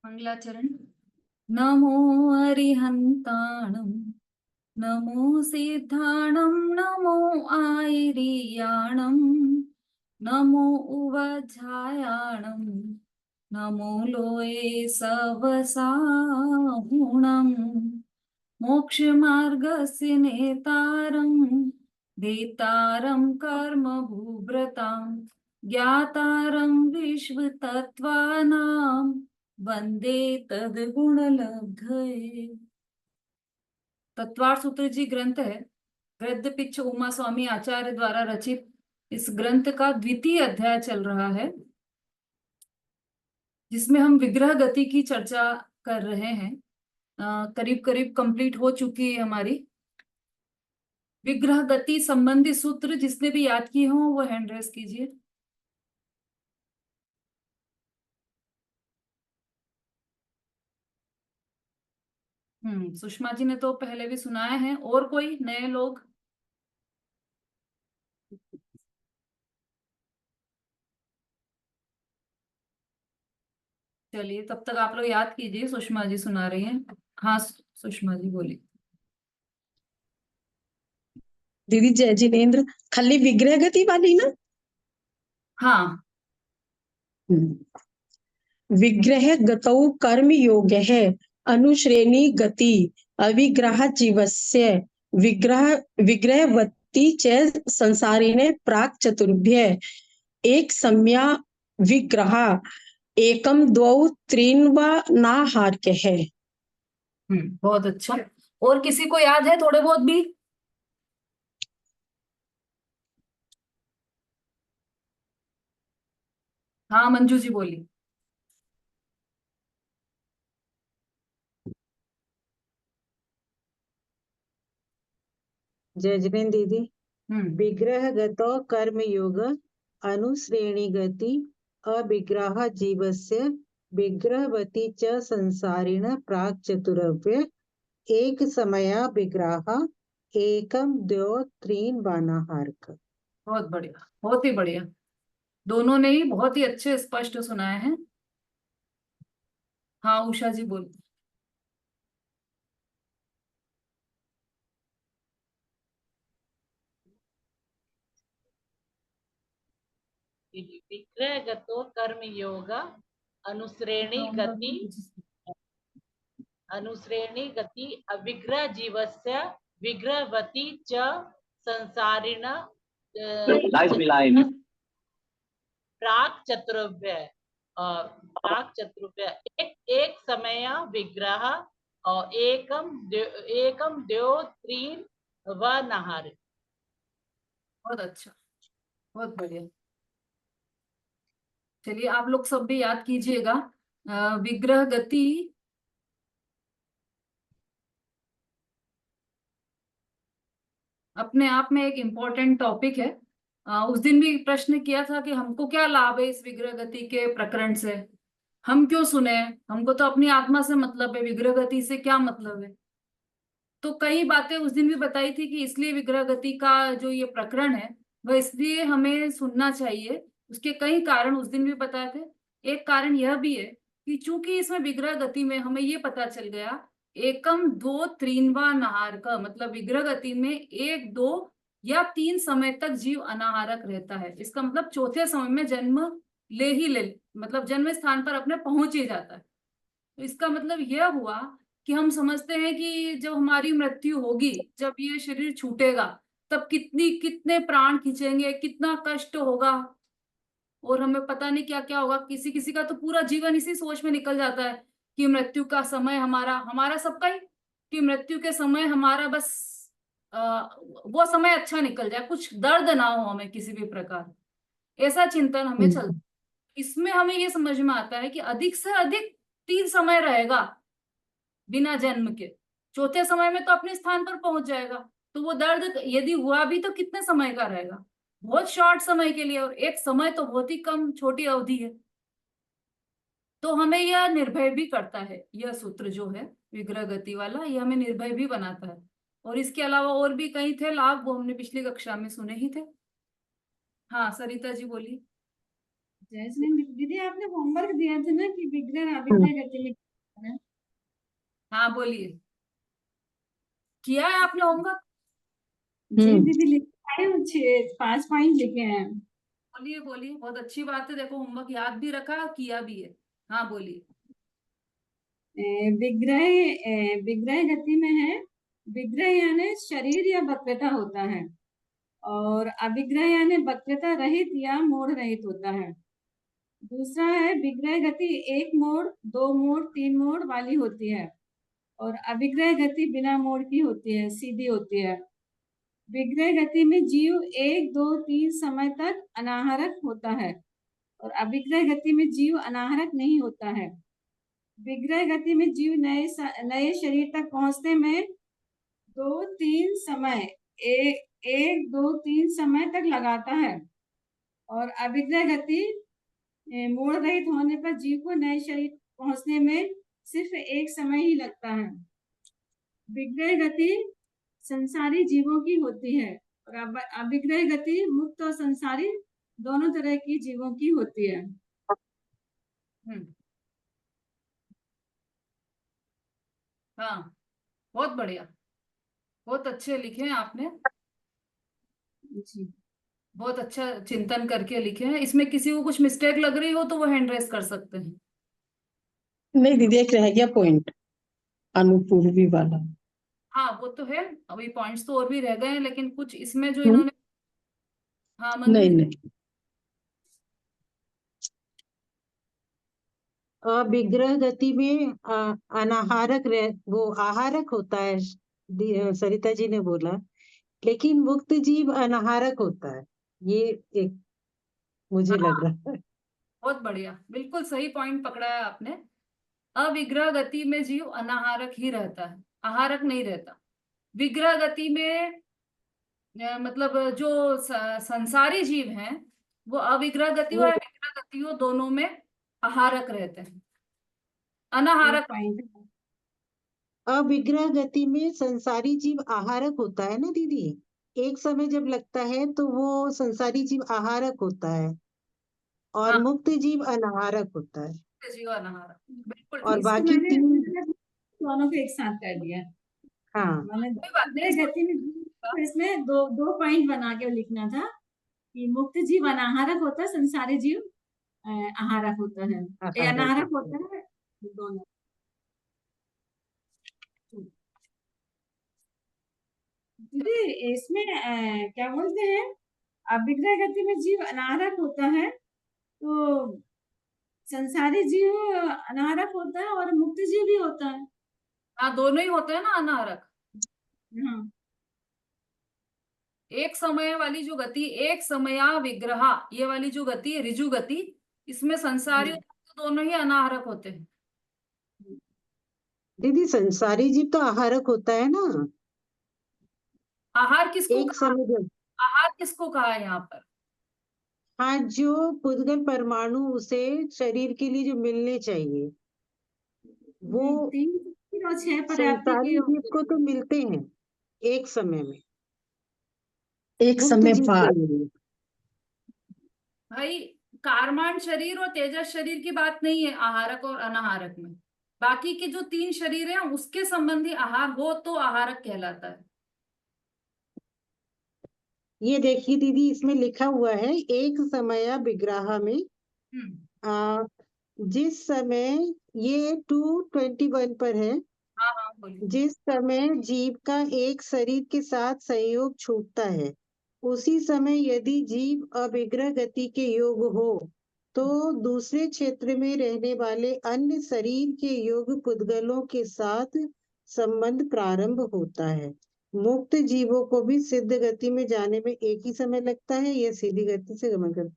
मंगलाचरण। नमो अरिहंताणं, नमो सिद्धाणं, नमो आयर्याणं, नमो उवध्यायाणं, नमो लोये सवसाहुणं, मोक्षमार्गस्य नेतारं, देतारं कर्मभूभृतां, ज्ञातारं विश्वतत्त्वानां, वंदे तद्गुणलब्धये। तत्वार सूत्र जी ग्रंथ है। गद्य पिच्छ उमा स्वामी आचार्य द्वारा रचित इस ग्रंथ का द्वितीय अध्याय चल रहा है, जिसमें हम विग्रह गति की चर्चा कर रहे हैं। करीब करीब कंप्लीट हो चुकी है हमारी विग्रह गति संबंधी सूत्र। जिसने भी याद किए हों वो हैंड रेस कीजिए। सुषमा जी ने तो पहले भी सुनाए हैं, और कोई नए लोग? चलिए तब तक आप लोग याद कीजिए, सुषमा जी सुना रही हैं। हाँ सुषमा जी बोलिए। दीदी जय जिनेन्द्र, खाली विग्रह गति वाली ना? हाँ, विग्रह गतौ कर्म योग है, अनुश्रेणी गति अविग्रह जीवस्य, विग्रह विग्रहवती च संसारिणे प्राक चतुर्भ्य एक सम्या विग्रह एकम द्वौ त्रीन् वा नाहार्य है। बहुत अच्छा। और किसी को याद है थोड़े बहुत भी? हाँ मंजू जी बोली। जय जिनेन्द्र दीदी। विग्रह विग्रहगतो कर्मयोग अनुश्रेणी गति अविग्रह जीवस्य विग्रहवती च संसारिण प्राक चतुरव्य एक समया विग्रह एकम द्वौ त्रीन् वानाहारक। बहुत बढ़िया, बहुत ही बढ़िया। दोनों ने ही बहुत ही अच्छे स्पष्ट सुनाए हैं। हाँ उषा जी बोली। विग्रहगतो कर्मयोग अनुश्रेणी गति अविग्रह जीवस्य विग्रहवती च संसारिण प्राक चतुर्भ्य एक समय विग्रह और एकम द्वौ त्रीन् व नहार। बहुत अच्छा, बहुत बढ़िया। चलिए आप लोग सब भी याद कीजिएगा। विग्रह गति अपने आप में एक इम्पोर्टेंट टॉपिक है। उस दिन भी प्रश्न किया था कि हमको क्या लाभ है इस विग्रह गति के प्रकरण से, हम क्यों सुने, हमको तो अपनी आत्मा से मतलब है, विग्रह गति से क्या मतलब है। तो कई बातें उस दिन भी बताई थी कि इसलिए विग्रह गति का जो ये प्रकरण है वह इसलिए हमें सुनना चाहिए। उसके कई कारण उस दिन भी बताए थे। एक कारण यह भी है कि चूंकि इसमें विग्रह गति में हमें ये पता चल गया एकम दो त्रीनवा नहार का मतलब विग्रह गति में एक दो या तीन समय तक जीव अनाहारक रहता है। इसका मतलब चौथे समय में जन्म ले मतलब जन्म स्थान पर अपने पहुंच ही जाता है। तो इसका मतलब यह हुआ कि हम समझते हैं कि जब हमारी मृत्यु होगी, जब ये शरीर छूटेगा, तब कितने प्राण खींचेंगे, कितना कष्ट होगा, और हमें पता नहीं क्या क्या होगा। किसी किसी का तो पूरा जीवन इसी सोच में निकल जाता है कि मृत्यु का समय हमारा हमारा सबका ही, कि मृत्यु के समय हमारा बस वो समय अच्छा निकल जाए, कुछ दर्द ना हो हमें किसी भी प्रकार। ऐसा चिंतन हमें चलता। इसमें हमें ये समझ में आता है कि अधिक से अधिक तीन समय रहेगा बिना जन्म के। चौथे समय में तो अपने स्थान पर पहुंच जाएगा। तो वो दर्द यदि हुआ भी तो कितने समय का रहेगा, बहुत शॉर्ट समय के लिए, और एक समय तो बहुत ही कम छोटी अवधि है। तो हमें यह निर्भय भी करता है, यह सूत्र जो है विग्रह गति वाला, यह हमें निर्भय भी बनाता है। और इसके अलावा और भी कई थे लाभ, वो हमने पिछली कक्षा में सुने ही थे। हाँ सरिता जी बोलिए। जैस्मिन दीदी, आपने होमवर्क दिया था ना कि विग्रह अविग्रह गति में क्या है? हाँ बोलिए, किया है आपने होमवर्क? जी दीदी, लिखे हैं, 5 पॉइंट लिखे हैं। बोलिए बोलिए, बहुत अच्छी बात है, देखो होमवर्क याद भी रखा किया भी है। हाँ बोलिए। विग्रह गति में है, विग्रह यानी शरीर या वक्रता होता है, और अविग्रह यानी वक्रता रहित या मोड़ रहित होता है। दूसरा है विग्रह गति 1 मोड़, 2 मोड़, 3 मोड़ वाली होती है, और अविग्रह गति बिना मोड़ की होती है, सीधी होती है। विग्रह गति में जीव 1, 2, 3 समय तक अनाहरक होता है, और अविग्रह गति में जीव अनाहरक नहीं होता है। विग्रह गति में जीव नए शरीर तक पहुंचने में 2-3 समय, 1-2-3 समय तक लगाता है, और अविग्रह गति मोड़ रहित होने पर जीव को नए शरीर पहुंचने में सिर्फ 1 समय ही लगता है। विग्रह गति संसारी जीवों की होती है, और अविग्रह गति मुक्त और संसारी दोनों तरह की जीवों की होती है। हाँ बहुत बढ़िया, बहुत अच्छे लिखे हैं आपने, जी बहुत अच्छा चिंतन करके लिखे हैं। इसमें किसी को कुछ मिस्टेक लग रही हो तो वो हैंड रेस कर सकते हैं। नहीं दीदी, एक रह गया पॉइंट, अनुपूर्वी वाला। हाँ वो तो है, अभी पॉइंट्स तो और भी रह गए हैं, लेकिन कुछ इसमें जो हम्म, इन्होंने, हाँ मंजू नहीं जी। नहीं, विग्रह गति में अनाहारक वो आहारक होता है, सरिता जी ने बोला, लेकिन मुक्त जीव अनाहारक होता है, ये एक मुझे लग हाँ रहा है। बहुत बढ़िया, बिल्कुल सही पॉइंट पकड़ा है आपने। अविग्रह गति में जीव अनाहारक ही रहता है, आहारक नहीं रहता। विग्रह गति में मतलब जो संसारी जीव हैं वो अविग्रह गति और वो विग्रह गतियों दोनों में आहारक रहते हैं, एक अनाहारक। पॉइंट। अविग्रह गति में संसारी जीव आहारक होता है ना दीदी, एक समय जब लगता है तो वो संसारी जीव आहारक होता है, और हाँ मुक्त जीव अनाहारक होता है, जीव अनाहारक, बिल्कुल और ठीक। इसको बाकी मैंने तीन। दोनों को एक साथ कर दिया। हाँ, मैंने कोई बात नहीं, विग्रह इसको गति में तो इसमें दो पॉइंट बना के लिखना था कि मुक्त जीव अनाहारक होता है, संसारी जीव आहारक होता है, आहारक अनाहारक होता है। होता है, दोनों। दीदी इसमें क्या बोलते हैं, अविग्रह गति में जीव अनाहारक होता है, तो संसारी जीव अनाहारक होता है और मुक्त जीव भी होता है। हाँ दोनों ही होते हैं ना अनाहारक। हाँ एक समय वाली जो गति, एक समया विग्रह, ये वाली जो गति है ऋजु गति, इसमें संसारी और मुक्त दोनों ही अनाहारक होते हैं। दीदी संसारी जीव तो आहारक होता है ना, आहार किसको एक कहा, समय जब, आहार किसको कहा है यहाँ पर? हाँ, जो पुद्गल परमाणु उसे शरीर के लिए जो मिलने चाहिए, वो 3 और 6 पर्याप्ति के संसारी जीव होते को हैं। तो मिलते हैं एक समय में, एक मुक्त समय जीव को बाद। नहीं। भाई कारमान शरीर और तेजस शरीर की बात नहीं है आहारक और अनाहारक में, बाकी के जो 3 शरीर हैं उसके संबंधी आहार हो तो आहारक कहलाता है। ये देखिए दीदी, इसमें लिखा हुआ है एक समय विग्रह में, हम्म। आ, जिस समय, ये 221 पर है, हाँ हाँ बोलिए। जिस समय जीव का एक शरीर के साथ संयोग छूटता है, उसी समय यदि जीव अविग्रह गति के योग हो तो दूसरे क्षेत्र में रहने वाले अन्य शरीर के योग पुद्गलों के साथ संबंध प्रारंभ होता है। मुक्त जीवों को भी सिद्ध गति में जाने में एक ही समय लगता है, यह सीधी गति से गमन कर,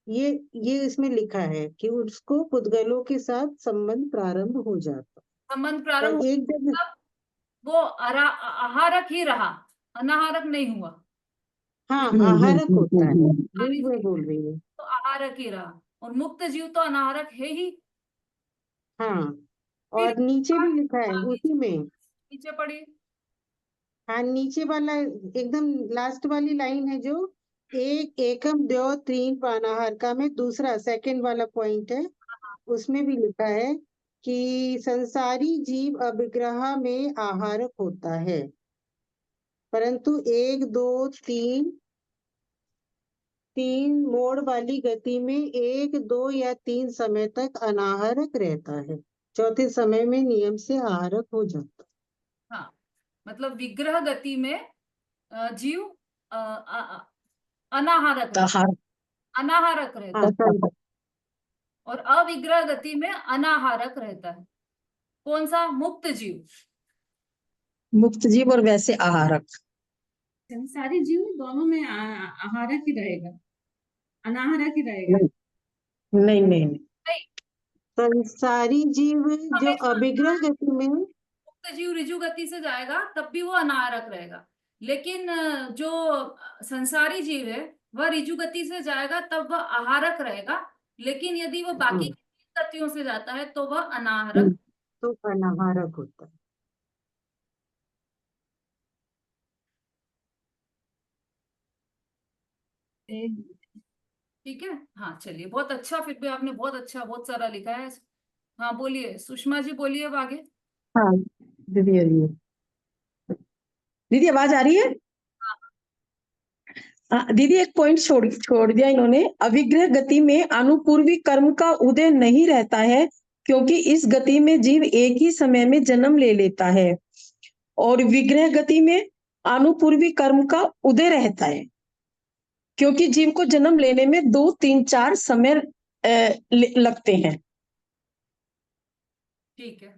ये इसमें लिखा है कि उसको पुद्गलों के साथ संबंध प्रारंभ हो जाता, संबंध प्रारंभ और हो, एक जब, तब वो आहारक ही रहा, अनाहारक नहीं हुआ। हाँ, आहारक होता है, संसारी वही मैं जीव बोल है रही हूँ। तो आहारक ही रहा, और मुक्त जीव तो अनाहारक है ही। हाँ, फिर और नीचे भी लिखा है आगे उसी में। नीचे पढ़िए। हाँ, नीचे वाला एकदम लास्ट वाली लाइन है जो, एक एकम द्यो त्रीन पानाहार का में दूसरा सेकंड वाला पॉइंट है, उसमें भी लिखा है कि संसारी जीव अभिग्रह में आहारक होता है, परंतु एक दो तीन मोड़ वाली गति में एक दो या तीन समय तक अनाहारक रहता है, चौथे समय में नियम से आहारक हो जाता है। हाँ, मतलब विग्रह गति में जीव अनाहारक रहता आहार अनाहारक रहता है, हाँ, और अविग्रह गति में अनाहारक रहता है। कौन सा? मुक्त जीव। मुक्त जीव और वैसे आहारक। संसारी जीव दोनों में आहारक ही रहेगा, अनाहारक ही रहेगा। नहीं नहीं नहीं, नहीं, संसारी जीव जो हमेशा अभिग्रह गति में, मुक्त जीव ऋजु गति से जाएगा तब भी वो अनाहारक रहेगा, लेकिन जो संसारी जीव है वह ऋजु गति से जाएगा तब वह आहारक रहेगा, लेकिन यदि वो बाकी की गतियों से जाता है तो वह अनाहारक। तो अनाहारक होता है। ठीक है, हाँ चलिए, बहुत अच्छा, फिर भी आपने बहुत अच्छा, बहुत सारा लिखा है। हाँ बोलिए सुषमा जी, बोलिए अब आगे। हाँ दीदी आ रही है, दीदी आवाज आ रही है? दीदी एक पॉइंट छोड़ छोड़ दिया इन्होंने, अविग्रह गति में अनुपूर्वी कर्म का उदय नहीं रहता है, क्योंकि इस गति में जीव एक ही समय में जन्म ले लेता है, और विग्रह गति में अनुपूर्वी कर्म का उदय रहता है, क्योंकि जीव को जन्म लेने में 2 3 4 समय लगते हैं। ठीक है,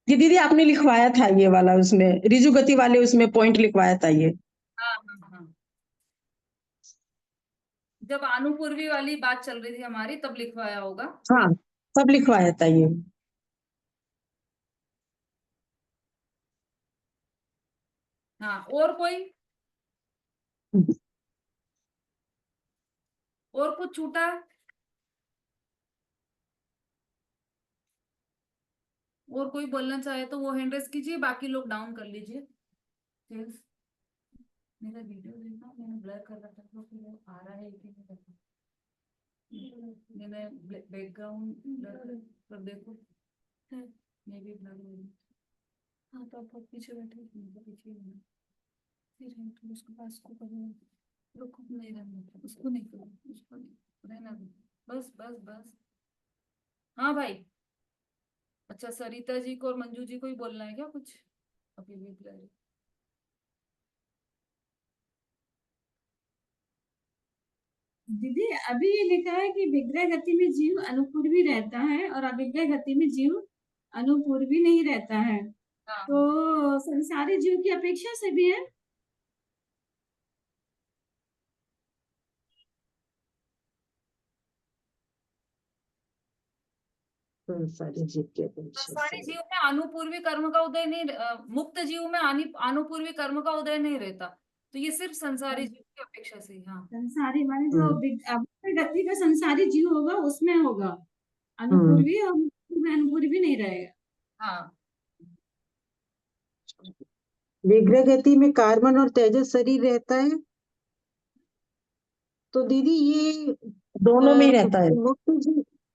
ये दीदी आपने लिखवाया था ये वाला, उसमें ऋजु गति वाले उसमें पॉइंट लिखवाया था ये। हाँ हाँ हाँ, जब अनुपूर्वी वाली बात चल रही थी हमारी तब लिखवाया होगा। हाँ सब लिखवाया था ये। हाँ, और कोई, और कुछ छूटा है? और कोई बोलना चाहे तो वो हैंड रेस कीजिए, बाकी लोग डाउन कर लीजिए। Yes. मेरा वीडियो देखना, मैंने ब्लर कर रखा था, फिर वो आ रहा है कि नहीं देखो। मैंने बैकग्राउंड ब्लर कर देखो, मैं भी ब्लर हो गई। हाँ तो आप पीछे बैठे, पीछे फिर तुम उसके पास को करो, रुको, नहीं रहना, उसको नहीं करो, उसको नहीं रहना दो, बस बस बस। हाँ भाई, अच्छा सरिता जी को और मंजू जी को ही बोलना है क्या कुछ? अभी भी ब्लर। दीदी अभी ये लिखा है कि विग्रह गति में जीव अनुपूर्वी रहता है और अविग्रह गति में जीव अनुपूर्वी नहीं रहता है, हाँ तो संसारी जीव की अपेक्षा से भी है। संसारी जीव की अपेक्षा संसारी से जीव में अनुपूर्वी कर्म का उदय नहीं, मुक्त जीव में अनुपूर्वी कर्म का उदय नहीं रहता, तो ये सिर्फ संसारी जीव की अपेक्षा से ही। हाँ संसारी माने जो अविग्रह गति का संसारी जीव होगा उसमें होगा अनुपूर्वी, और मुक्त में अनुपूर्वी नहीं रहेगा। हाँ, विग्रह गति में कार्बन और तेजस शरीर रहता है, तो दीदी ये दोनों में ही रहता है।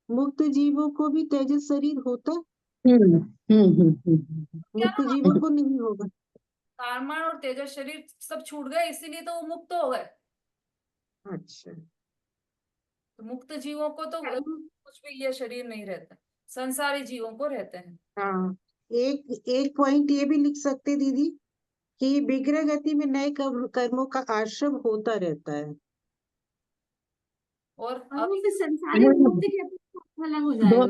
मुक्त जीवों को भी तेजस शरीर होता है, हम्म हम्म हम्म हम्म। क्या मुक्त ना, जीवों को नहीं होगा। कार्बन और तेजस शरीर सब छूट गए, इसीलिए तो वो मुक्त हो गए। अच्छा, तो मुक्त जीवों को तो कुछ भी ये शरीर नहीं रहता, संसारी जीवों को रहते हैं। हाँ, एक एक पॉइंट ये भी लिख सकते दीदी कि विग्रह गति में नए कर्मों का आश्रम होता रहता है। और और अब वो फिर संसारी मुक्त की अपेक्षा अलग हो जाएगा।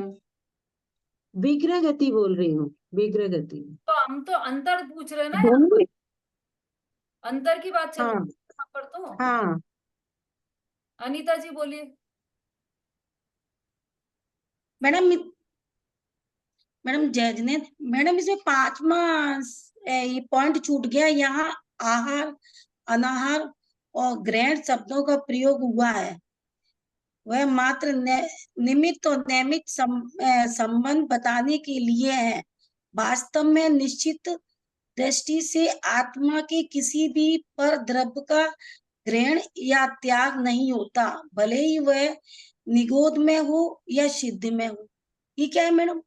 विग्रह गति बोल रही हूँ, विग्रह गति। तो हम तो अंतर पूछ रहे हैं ना, दोनों में। अंतर की बात चल रही हाँ है यहाँ पर तो। हाँ, अनीता जी बोलिए। मैडम मैडम जज ने, मैडम इसमें 5वां ये पॉइंट छूट गया, यहाँ आहार अनाहार और ग्रहण शब्दों का प्रयोग हुआ है, वह मात्र निमित्त और नैमित्त संबंध बताने के लिए है। वास्तव में निश्चित दृष्टि से आत्मा के किसी भी पर द्रव्य का ग्रहण या त्याग नहीं होता, भले ही वह निगोद में हो या सिद्ध में हो। ये क्या है मैडम?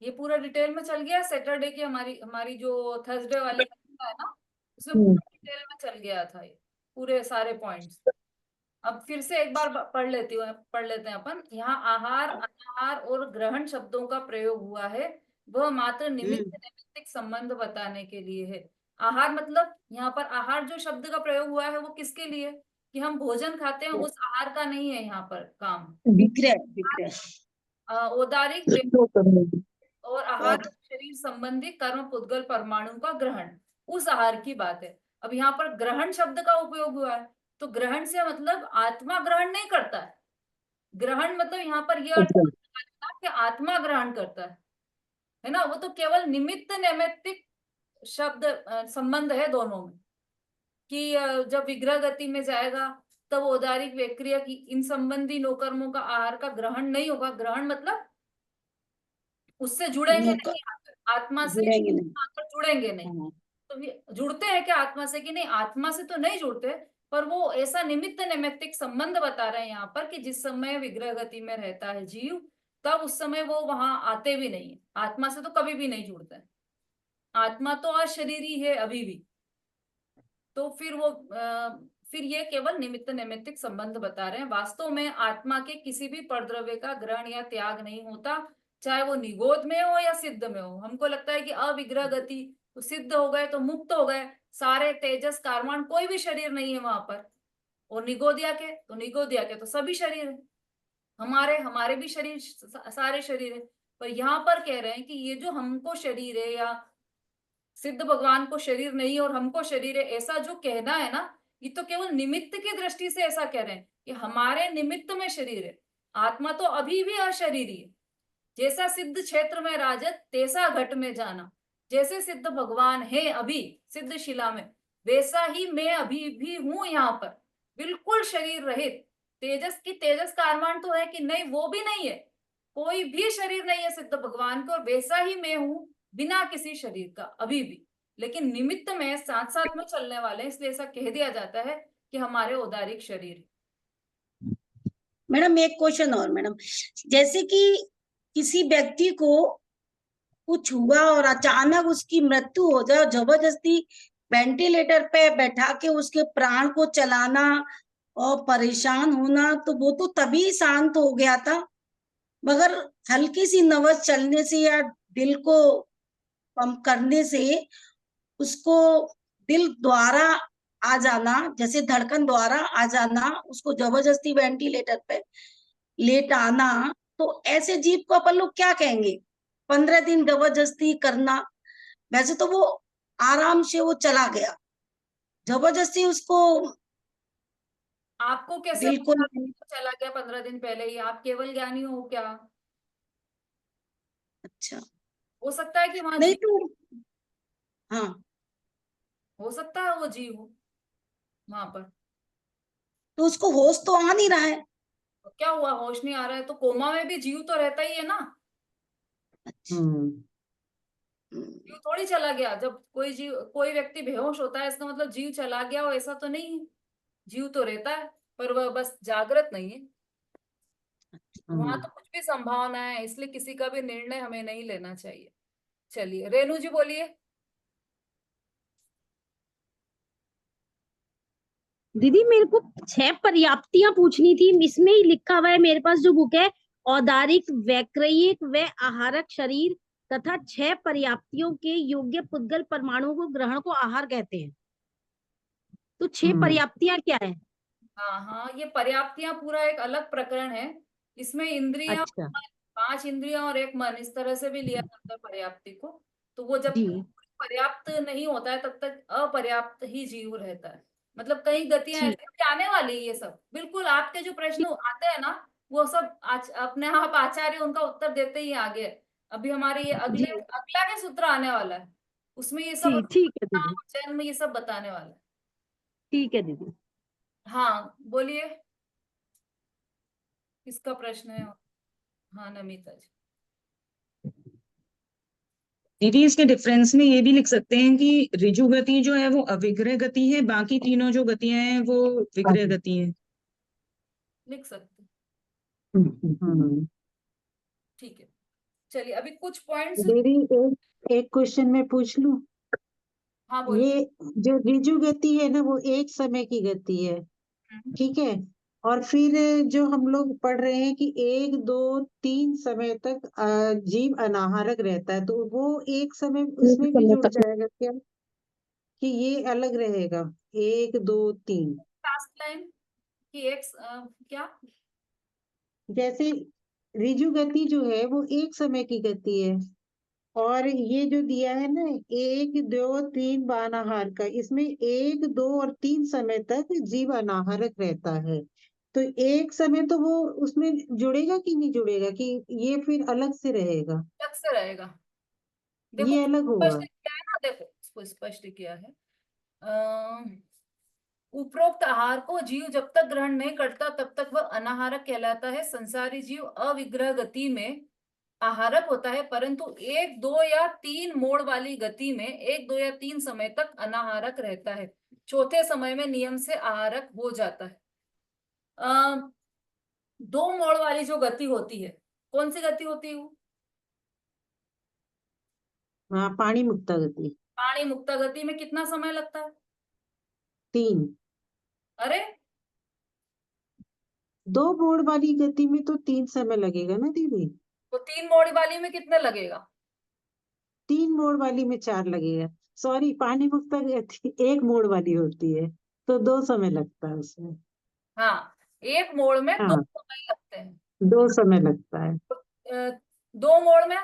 ये पूरा डिटेल में चल गया सैटरडे की हमारी हमारी जो थर्सडे वाली कक्षा है ना, उसमें पूरा डिटेल में चल गया था ये पूरे सारे पॉइंट्स। अब फिर से एक बार पढ़ लेते हैं अपन। यहाँ आहार, अनाहार और ग्रहण शब्दों का प्रयोग हुआ है, वह मात्र निमित्त नैमित्तिक संबंध बताने के लिए है। आहार मतलब यहाँ पर आहार जो शब्द का प्रयोग हुआ है वो किसके लिए, कि हम भोजन खाते हैं, उस आहार का नहीं है यहाँ पर काम। विग्रह, विग्रह औदारिक और आहार और शरीर संबंधी कर्म पुद्गल परमाणु का ग्रहण, उस आहार की बात है। अब यहाँ पर ग्रहण शब्द का उपयोग हुआ है, तो ग्रहण से मतलब आत्मा ग्रहण नहीं करता है। ग्रहण मतलब यहाँ पर यह अर्थ निकालना कि आत्मा ग्रहण करता है ना। वो तो केवल निमित्त नैमित्तिक शब्द संबंध है दोनों में, कि जब विग्रह गति में जाएगा तब औदारिक विक्रिया की इन संबंधी नौकर्मों का आहार का ग्रहण नहीं होगा। ग्रहण मतलब उससे जुड़ेंगे नौकर नहीं, आत्मा से जुड़ेंगे नहीं। आकर जुड़ेंगे नहीं। हाँ, तो ये जुड़ते हैं क्या आत्मा से, कि नहीं, आत्मा से तो नहीं जुड़ते, पर वो ऐसा निमित्त नैमित्तिक संबंध बता रहे हैं यहाँ पर कि जिस समय विग्रह गति में रहता है जीव, तब उस समय वो वहां आते भी नहीं है, आत्मा से तो कभी भी नहीं जुड़ते हैं। आत्मा तो अशरीरी है अभी भी, तो फिर वो फिर ये केवल निमित्त नैमित्तिक संबंध बता रहे हैं। वास्तव में आत्मा के किसी भी परद्रव्य का ग्रहण या त्याग नहीं होता, चाहे वो निगोद में हो या सिद्ध में हो। हमको लगता है कि अविग्रह गति तो सिद्ध हो गए तो मुक्त हो गए, सारे तेजस कारमान कोई भी शरीर नहीं है वहां पर, और निगोदिया के तो निगोदिया के तो सभी शरीर है, हमारे हमारे भी शरीर सारे शरीर है। पर यहाँ पर कह रहे हैं कि ये जो हमको शरीर है या सिद्ध भगवान को शरीर नहीं और हमको शरीर है, ऐसा जो कहना है ना, ये तो केवल निमित्त की दृष्टि से ऐसा कह रहे हैं कि हमारे निमित्त में शरीर है, आत्मा तो अभी भी अशरीरी है। जैसा सिद्ध क्षेत्र में राजत तैसा घट में जाना, जैसे सिद्ध भगवान है अभी सिद्ध शिला में, वैसा ही मैं अभी भी हूं यहाँ पर, बिल्कुल शरीर रहित। तेजस की तेजस का अनुमान तो है कि नहीं, वो भी नहीं है, कोई भी शरीर नहीं है सिद्ध भगवान को, और वैसा ही मैं हूं बिना किसी शरीर का अभी भी। लेकिन निमित्त में साथ साथ में चलने वाले, इसलिए ऐसा कह दिया जाता है कि हमारे औदारिक शरीर। मैडम एक क्वेश्चन और मैडम, जैसे कि किसी व्यक्ति को कुछ हुआ और अचानक उसकी मृत्यु हो जाए, जबरदस्ती वेंटिलेटर पे बैठा के उसके प्राण को चलाना और परेशान होना, तो वो तो तभी शांत हो गया था, मगर हल्की सी नवज चलने से या दिल को पंप करने से उसको दिल द्वारा आ जाना, जैसे धड़कन द्वारा आ जाना, उसको जबरदस्ती वेंटिलेटर पे लेट आना, तो ऐसे जीव को अपन लोग क्या कहेंगे? 15 दिन जबरदस्ती करना, वैसे तो वो आराम से वो चला गया, जबरदस्ती उसको आपको कैसे बिल्कुल। चला गया 15 दिन पहले ही? आप केवल ज्ञानी हो क्या? अच्छा, हो सकता है कि वहां नहीं जीव, तो हाँ, हो सकता है वो जीव हो वहां पर। तो उसको होश तो आ नहीं रहा है। तो क्या हुआ, होश नहीं आ रहा है तो कोमा में भी जीव तो रहता ही है ना, अच्छा, जीव थोड़ी चला गया। जब कोई जीव, कोई व्यक्ति बेहोश होता है इसका मतलब जीव चला गया हो ऐसा तो नहीं है, जीव तो रहता है, पर वह बस जागृत नहीं है। वहां तो कुछ भी संभावना है, इसलिए किसी का भी निर्णय हमें नहीं लेना चाहिए। चलिए रेणु जी बोलिए। दीदी मेरे को 6 पर्याप्तियां पूछनी थी, इसमें ही लिखा हुआ है मेरे पास जो बुक है, औदारिक, वैक्रयिक व आहारक शरीर तथा 6 पर्याप्तियों के योग्य पुद्गल परमाणु को ग्रहण को आहार कहते हैं। तो 6 पर्याप्तियां क्या है? हाँ हाँ, ये पर्याप्तियां पूरा एक अलग प्रकरण है। इसमें इंद्रियां, अच्छा 5 इंद्रियां और 1 मन, इस तरह से भी लिया जाता है पर्याप्ति को। तो वो जब जी। पर्याप्त नहीं होता है तब तक अपर्याप्त ही जीव रहता है। मतलब कई गतियां ठीक। ऐसी भी आने वाली है, ये सब बिल्कुल आपके जो प्रश्न आते हैं ना, वो सब अपने आप आचार्य उनका उत्तर देते ही आगे है। अभी हमारे ये जी अगला भी सूत्र आने वाला है, उसमें ये सब जी ठीक है दीदी, नाम जन्म ये सब बताने वाला है। ठीक है दीदी। हाँ बोलिए, किसका प्रश्न है? हाँ नमिता जी। दीदी इसके डिफरेंस में ये भी लिख सकते हैं कि ऋजु गति जो है वो अविग्रह गति है, बाकी तीनों जो गतियां हैं वो विग्रह गति हैं। लिख सकते हैं, हम्म। ठीक है। चलिए अभी कुछ पॉइंट्स। दीदी एक क्वेश्चन मैं पूछ लूं? हाँ बोलिए। ये जो ऋजु गति है ना वो एक समय की गति है, हम्म, ठीक है। और फिर जो हम लोग पढ़ रहे हैं कि 1 2 3 समय तक जीव अनाहारक रहता है, तो वो एक समय उसमें भी समय जुड़ तक जाएगा क्या, कि ये अलग रहेगा 1 2 3? लास्ट लाइन की एक क्या? जैसे ऋजु गति जो है वो एक समय की गति है, और ये जो दिया है ना 1 2 3 बानाहार का, इसमें 1 2 और 3 समय तक जीव अनाहारक रहता है। तो एक समय तो वो उसमें जुड़ेगा कि नहीं जुड़ेगा, कि ये फिर अलग से रहेगा? अलग से रहेगा। देखो ये अलग होगा। स्पष्ट किया है ना, देखो इसको स्पष्ट किया है। उपरोक्त आहार को जीव जब तक ग्रहण नहीं करता तब तक वह अनाहारक कहलाता है। संसारी जीव अविग्रह गति में आहारक होता है, परंतु 1 2 या 3 मोड़ वाली गति में 1 2 या 3 समय तक अनाहारक रहता है। चौथे समय में नियम से आहारक हो जाता है। 2 मोड़ वाली जो गति होती है, कौन सी गति होती है वो? हाँ, पानी मुक्ता गति। पानी मुक्ता गति में कितना समय लगता है? 3। अरे 2 मोड़ वाली गति में तो 3 समय लगेगा ना दीदी? तो 3 मोड़ वाली में कितने लगेगा? 3 मोड़ वाली में 4 लगेगा। सॉरी, पानी मुक्ता गति 1 मोड़ वाली होती है, तो 2 समय लगता है उसमें। हाँ, 1 मोड़ में 2 हाँ, समय लगते हैं। 2 समय लगता है। 2 मोड़ में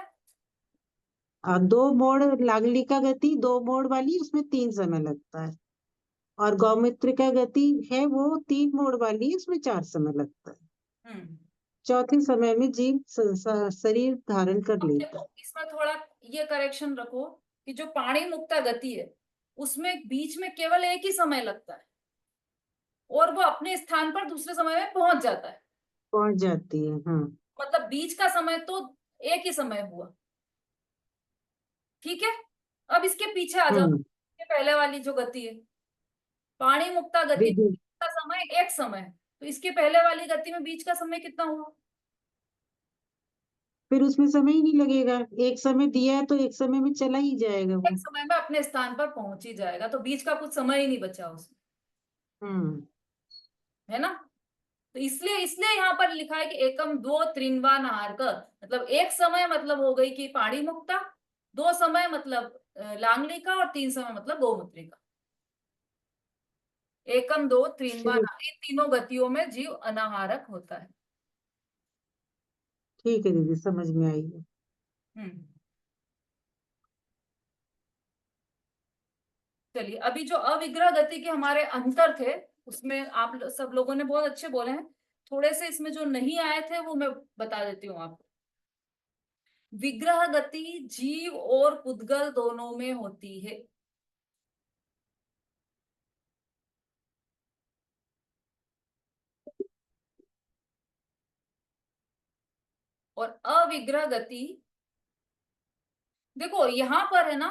2 मोड़ लांगली का गति 2 मोड़ वाली, उसमें 3 समय लगता है। और गौमूत्र का गति है वो 3 मोड़ वाली, उसमें 4 समय लगता है। हम्म, चौथे समय में जीव शरीर धारण कर अब लेता है। देखो इसमें थोड़ा ये करेक्शन रखो कि जो पानी मुक्ता गति है उसमें बीच में केवल एक ही समय लगता है और वो अपने स्थान पर दूसरे समय में पहुंच जाता है। पहुंच जाती है, हाँ। मतलब बीच का समय तो एक ही समय हुआ, ठीक है। अब इसके पीछे आ जाओ, हम्म। ये पहले वाली जो गति है पानी मुक्ता गति विधि का समय एक समय है, तो इसके पहले वाली गति में बीच का समय कितना हुआ? फिर उसमें समय ही नहीं लगेगा, एक समय दिया है तो एक समय में चला ही जाएगा वो। एक समय में अपने स्थान पर पहुंच ही जाएगा, तो बीच का कुछ समय ही नहीं बचा उसमें, हम्म। है ना। तो इसलिए इसलिए यहाँ पर लिखा है कि एकम दो त्रिनवा नहार कर, मतलब एक समय मतलब हो गई कि पाणी मुक्ता, 2 समय मतलब लांगली का, और 3 समय मतलब गौमूत्री का। एकम दो त्रिनवा ठीक नहार, इन तीनों गतियों में जीव अनाहारक होता है। ठीक है दीदी, समझ में आई है। हम्म, चलिए अभी जो अविग्रह गति के हमारे अंतर थे उसमें आप सब लोगों ने बहुत अच्छे बोले हैं। थोड़े से इसमें जो नहीं आए थे वो मैं बता देती हूँ आपको। विग्रह गति जीव और पुद्गल दोनों में होती है। और अविग्रह गति, देखो यहां पर है ना,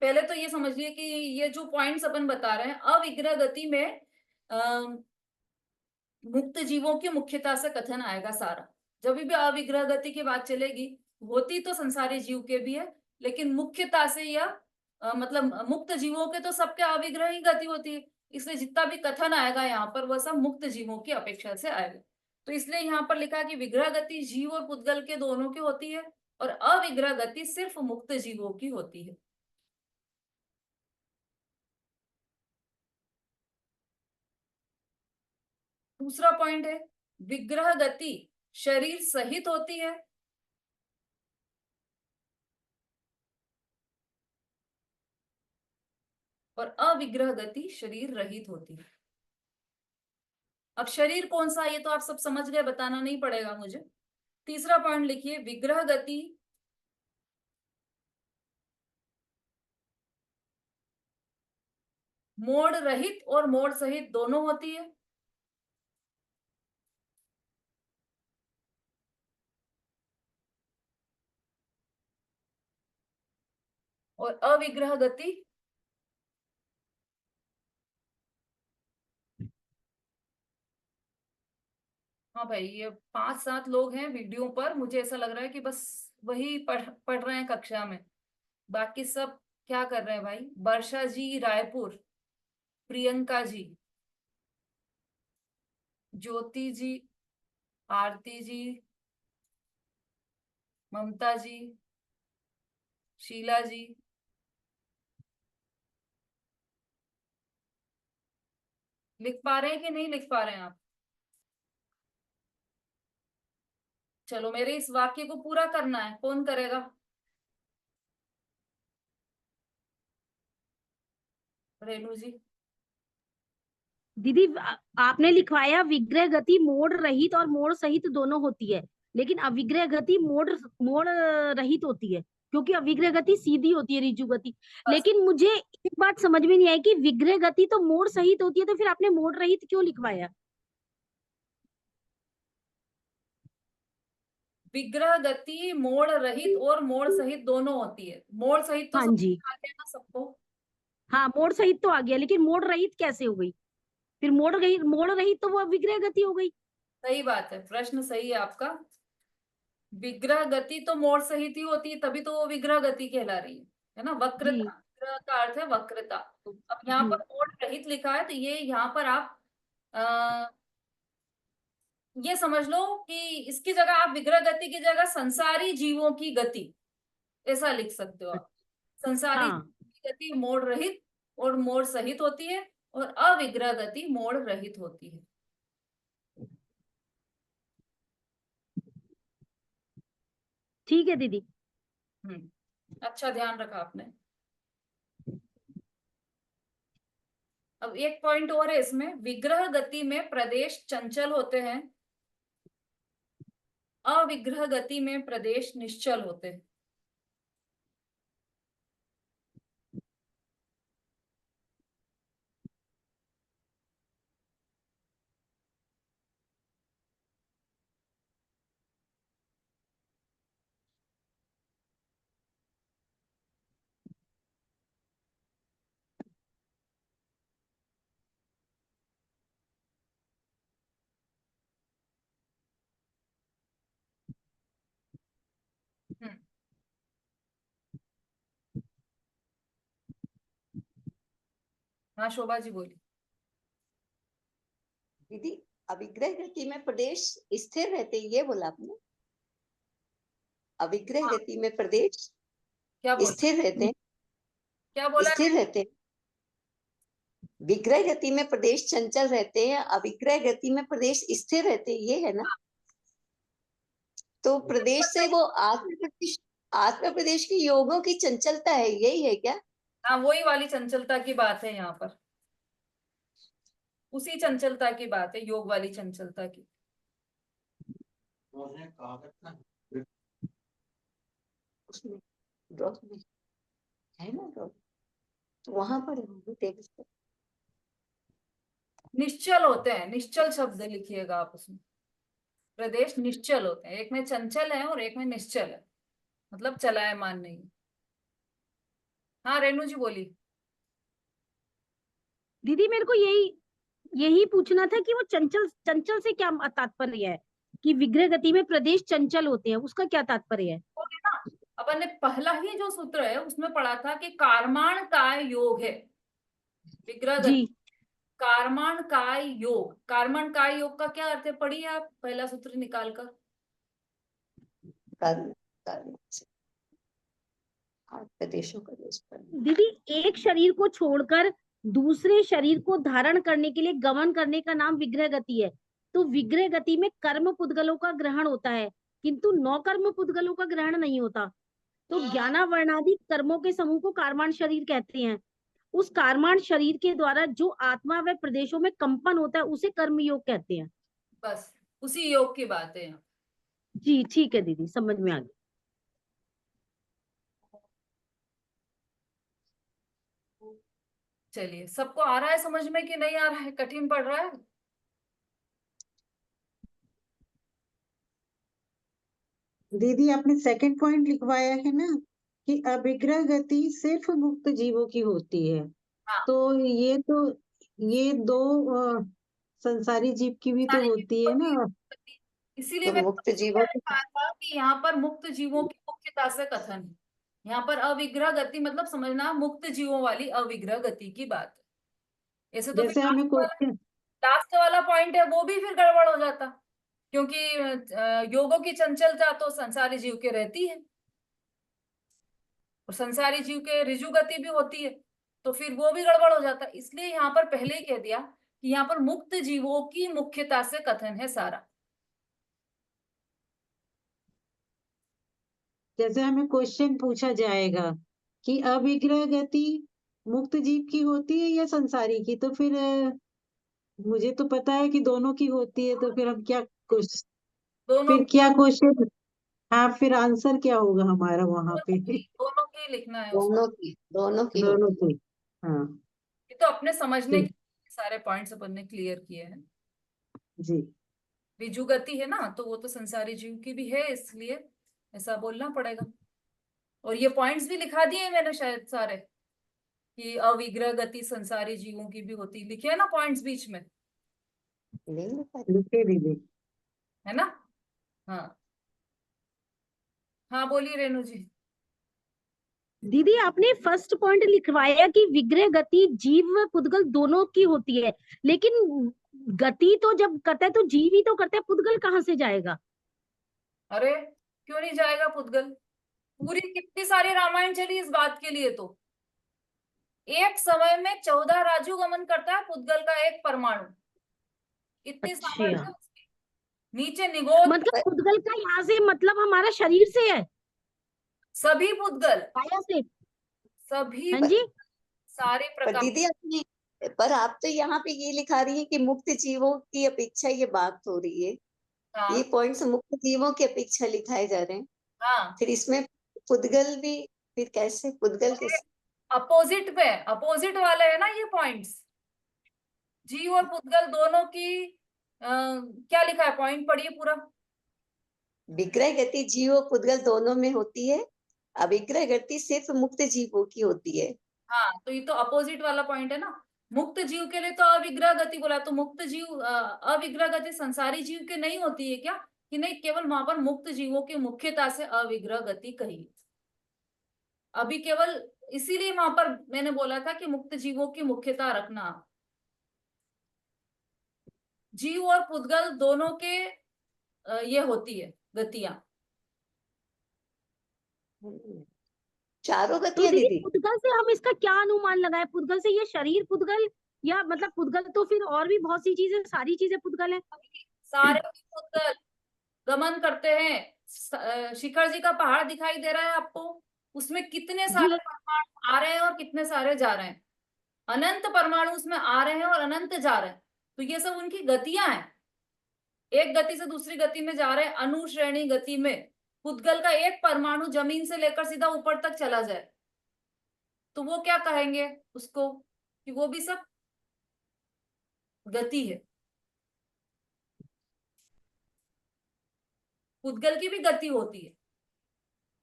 पहले तो ये समझ लिए कि ये जो पॉइंट्स अपन बता रहे हैं अविग्रह गति में मुक्त जीवों की मुख्यता से कथन आएगा सारा। जब भी अविग्रह गति की बात चलेगी, होती तो संसारी जीव के भी है, लेकिन मुख्यता से या मतलब मुक्त जीवों के तो सबके अविग्रह ही गति होती है, इसलिए जितना भी कथन आएगा यहाँ पर वह सब मुक्त जीवों की अपेक्षा से आएगा। तो इसलिए यहाँ पर लिखा है कि विग्रह गति जीव और पुद्गल के दोनों की होती है, और अविग्रह गति सिर्फ मुक्त जीवों की होती है। दूसरा पॉइंट है, विग्रह गति शरीर सहित होती है, और अविग्रह गति शरीर रहित होती है। अब शरीर कौन सा, ये तो आप सब समझ गए, बताना नहीं पड़ेगा मुझे। तीसरा पॉइंट लिखिए, विग्रह गति मोड़ रहित और मोड़ सहित दोनों होती है। और अविग्रह गति? हाँ भाई, ये 5-7 लोग हैं वीडियो पर, मुझे ऐसा लग रहा है कि बस वही पढ़ रहे हैं कक्षा में। बाकी सब क्या कर रहे हैं भाई? वर्षा जी रायपुर, प्रियंका जी, ज्योति जी, आरती जी, ममता जी, शीला जी। लिख पा रहे हैं कि नहीं लिख पा रहे हैं आप? चलो, मेरे इस वाक्य को पूरा करना है, कौन करेगा? रेणु जी। दीदी आपने लिखवाया विग्रह गति मोड़ रहित और मोड़ सहित दोनों होती है, लेकिन अविग्रह गति मोड़ मोड़ रहित होती है, क्योंकि अविग्रह गति सीधी होती है रिजु गति। लेकिन मुझे एक बात समझ में नहीं आई कि विग्रह गति तो मोड़ सहित होती है, तो फिर आपने मोड़ रहित क्यों लिखवाया? विग्रह गति मोड़ रहित और मोड़ सहित दोनों होती है। मोड़ सहित तो हाँ समझ जी, में आ गया ना सबको? हाँ मोड़ सहित तो आ गया, लेकिन मोड़ रहित कैसे हो गई? फिर मोड़ रहित तो वो अविग्रह गति हो गई। सही बात है, प्रश्न सही है आपका। विग्रह गति तो मोड़ सहित ही होती है, तभी तो वो विग्रह गति कहला रही है ना। वक्रता, जी विग्रह का अर्थ है वक्रता। अब यहाँ जी पर मोड़ रहित लिखा है, तो ये यहाँ पर आप आ, ये समझ लो कि इसकी जगह आप विग्रह गति की जगह संसारी जीवों की गति ऐसा लिख सकते हो आप। संसारी हाँ जीवों की गति मोड़ रहित और मोड़ सहित होती है, और अविग्रह गति मोड़ रहित होती है। ठीक है दीदी। अच्छा ध्यान रखा आपने। अब एक पॉइंट और है इसमें, विग्रह गति में प्रदेश चंचल होते हैं, अविग्रह गति में प्रदेश निश्चल होते हैं। हम्म, हाँ शोभा जी बोली। दीदी, अविग्रह गति में प्रदेश स्थिर रहते, ये बोला आपने? अविग्रह हाँ, गति में प्रदेश क्या बोला? स्थिर रहते हैं, क्या बोला? स्थिर रहते हैं। विग्रह गति में प्रदेश चंचल रहते हैं, अविग्रह गति में प्रदेश स्थिर रहते हैं, ये है ना? तो प्रदेश से वो आत्म प्रदेश के योगों की चंचलता है, यही है क्या? हाँ, वही वाली चंचलता की बात है यहाँ पर, उसी चंचलता की बात है, योग वाली चंचलता की। उसमें ड्रॉप में है ना, ड्रॉप तो वहां पर देख सकते। निश्चल होते हैं, निश्चल शब्द लिखिएगा आप उसमें। प्रदेश निश्चल होते हैं, एक में चंचल है और एक में निश्चल है, मतलब चलायमान नहीं। हाँ रेणु जी बोली। दीदी मेरे को यही पूछना था कि वो चंचल चंचल से क्या तात्पर्य है, कि विग्रह गति में प्रदेश चंचल होते हैं, उसका क्या तात्पर्य है? ओके ना, अपन ने पहला ही जो सूत्र है उसमें पढ़ा था कि कारमाण काय योग है विग्रह जी गति। कारमाण काय योग, कारमाण काय योग का क्या अर्थ है? पढ़िए आप पहला सूत्र निकाल कर। प्रदेशों का देश पर दीदी, एक शरीर को छोड़कर दूसरे शरीर को धारण करने के लिए गमन करने का नाम विग्रह गति है। तो विग्रह गति में कर्म पुद्गलों का ग्रहण होता है, किंतु नौ कर्म पुद्गलों का ग्रहण नहीं होता। तो ज्ञानावर्णादि कर्मों के समूह को कारमान शरीर कहते हैं। उस कारमान शरीर के द्वारा जो आत्मा व प्रदेशों में कंपन होता है उसे कर्म योग कहते हैं। बस उसी योग की बात है यहाँ। जी ठीक है दीदी, समझ में आ गया। चलिए, सबको आ रहा है समझ में कि नहीं आ रहा है? कठिन पड़ रहा है? दीदी आपने सेकंड पॉइंट लिखवाया है ना, कि अभिग्रह गति सिर्फ मुक्त जीवों की होती है। हाँ। तो ये दो संसारी जीव की भी तो सारी होती है जीवों ना। की- इसीलिए तो मैंने मुक्त सबसे जीवों पहले कहा था कि यहाँ पर मुक्त जीवों की मुख्यता से कथन है। यहाँ पर अविग्रह गति मतलब समझना मुक्त जीवों वाली अविग्रह गति की बात है। ऐसे तो फिर जैसे हमें क्वेश्चन लास्ट वाला पॉइंट है वो भी फिर गड़बड़ हो जाता, क्योंकि योगों की चंचलता तो संसारी जीव के रहती है और संसारी जीव के ऋजु गति भी होती है, तो फिर वो भी गड़बड़ हो जाता। इसलिए यहाँ पर पहले ही कह दिया कि यहाँ पर मुक्त जीवों की मुख्यता से कथन है सारा। जैसे हमें क्वेश्चन पूछा जाएगा कि अविग्रह गति मुक्त जीव की होती है या संसारी की, तो फिर मुझे तो पता है कि दोनों की होती है, तो फिर हम दोनों क्वेश्चन, हाँ, फिर आंसर क्या होगा हमारा वहां पे? दोनों की लिखना है उसमें। दोनों की दोनों होती है। की, हाँ ये तो अपने समझने ठीक, के सारे पॉइंट्स अपन ने क्लियर किए हैं। जी ऋजु गति है ना, तो वो तो संसारी जीव की भी है, इसलिए ऐसा बोलना पड़ेगा। और ये पॉइंट्स भी लिखा दिए हैं मैंने शायद सारे, कि अविग्रह गति संसारी जीवों की भी होती, लिखे है ना पॉइंट्स बीच में, लिखे दीजिए। है ना। हाँ हाँ, बोलिए रेणु जी। दीदी आपने फर्स्ट पॉइंट लिखवाया कि विग्रह गति जीव व पुद्गल दोनों की होती है, लेकिन गति तो जब करता है तो जीव ही तो करता है, पुद्गल कहाँ से जाएगा? अरे क्यों नहीं जाएगा पुद्गल? पूरी कितनी सारी रामायण चली इस बात के लिए। तो एक समय में 14 राजू गमन करता है पुद्गल का एक परमाणु, इतनी सामर्थ्य अच्छा, उसकी। नीचे निगोद मतलब पुद्गल का यहाँ से मतलब हमारा शरीर से है, सभी पुद्गल, काया से। सभी हाँ जी, सारे पर प्रकार। दीदी पर आप तो यहाँ पे ये लिखा रही है कि मुक्त जीवों की अपेक्षा ये बात हो रही है, हाँ ये पॉइंट्स मुक्त जीवों की अपेक्षा लिखाए जा रहे हैं, हाँ, फिर इसमें पुद्गल भी, फिर कैसे पुद्गल कैसे? अपोजिट पे, अपोजिट वाले है ना ये पॉइंट्स। जीव और पुद्गल दोनों की क्या लिखा है, पॉइंट पढ़िए पूरा। विग्रह गति जीव और पुद्गल दोनों में होती है, अविग्रह गति सिर्फ मुक्त जीवों की होती है। हाँ, तो ये तो अपोजिट वाला पॉइंट है ना। मुक्त जीव के लिए तो अविग्रह गति बोला, तो मुक्त जीव अविग्रह गति संसारी जीव के नहीं होती है क्या? कि नहीं, केवल वहां पर मुक्त जीवों की मुख्यता से अविग्रह गति कही। अभी केवल इसीलिए वहां पर मैंने बोला था कि मुक्त जीवों की मुख्यता रखना। जीव और पुद्गल दोनों के ये होती है गतियां। चारों तो गतियां दीदी दीदी? पुद्गल से हम इसका क्या अनुमान लगाए? पुद्गल से ये शरीर पुद्गल, या मतलब पुद्गल तो फिर और भी बहुत सी चीजें, सारी चीजें पुद्गल है। सारे पुद्गल गमन करते हैं। शिखर जी का पहाड़ दिखाई दे रहा है आपको, उसमें कितने जी, सारे परमाणु आ रहे हैं और कितने सारे जा रहे हैं। अनंत परमाणु उसमें आ रहे हैं और अनंत जा रहे हैं। तो ये सब उनकी गतियां हैं, एक गति से दूसरी गति में जा रहे हैं अनुश्रेणी गति में। पुद्गल का एक परमाणु जमीन से लेकर सीधा ऊपर तक चला जाए तो वो क्या कहेंगे उसको, कि वो भी सब गति है। पुद्गल की भी गति होती है,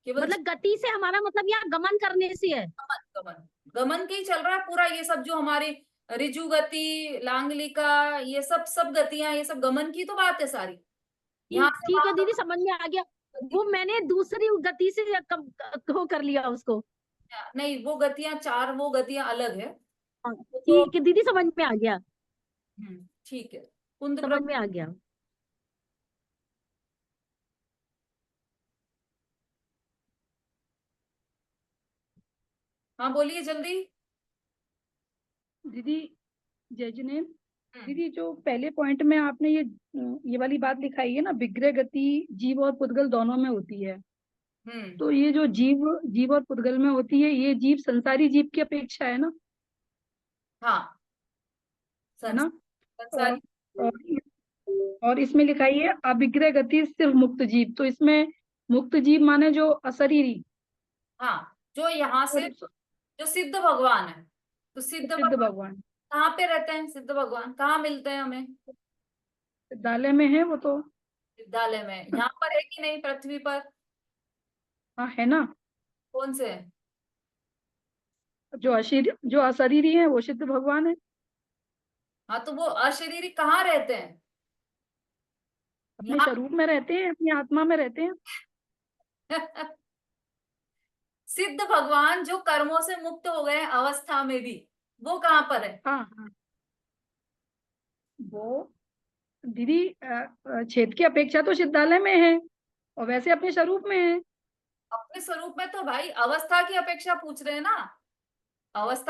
केवल मतलब गति से हमारा मतलब यहाँ गमन करने से है। गमन गमन गमन के ही चल रहा है पूरा। ये सब जो हमारी ऋजु गति, लांगलिका, ये सब सब गतियां, ये सब गमन की तो बात है सारी। यहाँ से ठीक है वहां दीदी, समझ में आ गया। वो मैंने दूसरी गति से वो कर लिया उसको। नहीं, वो गतियां चार, वो गतियां अलग है। हाँ, तो ठीक है दीदी, समझ में आ गया, ठीक है। कुंद समझ में आ गया। हाँ बोलिए जल्दी। दीदी जय जिनेन्द्र, दीदी जो पहले पॉइंट में आपने ये वाली बात लिखाई है ना, विग्रह गति जीव और पुद्गल दोनों में होती है, तो ये जो जीव और पुद्गल में होती है, ये जीव संसारी जीव की अपेक्षा है ना? हाँ, है ना? संसारी। और इसमें लिखाई है अविग्रह गति सिर्फ मुक्त जीव, तो इसमें मुक्त जीव माने जो अशरीरी, हाँ, जो यहाँ से और जो सिद्ध भगवान है, तो सिद्ध सिद्ध भगवान भगवान कहाँ पे रहते हैं? सिद्ध भगवान कहाँ मिलते हैं हमें? विद्यालय में है वो तो। विद्यालय में। यहाँ पर है कि नहीं, पृथ्वी पर? हाँ है ना। कौन से? जो अशरीरी है वो सिद्ध भगवान है। हाँ, तो वो अशरीरी कहाँ रहते हैं? अपने यहाँ स्वरूप में रहते हैं, अपनी आत्मा में रहते हैं। सिद्ध भगवान जो कर्मों से मुक्त हो गए अवस्था में भी, वो कहाँ पर है? हाँ हाँ, वो दीदी क्षेत्र की अपेक्षा तो सिद्धालय में है और वैसे अपने स्वरूप में है। अपने स्वरूप में तो भाई अवस्था की अपेक्षा पूछ रहे हैं ना, अवस्था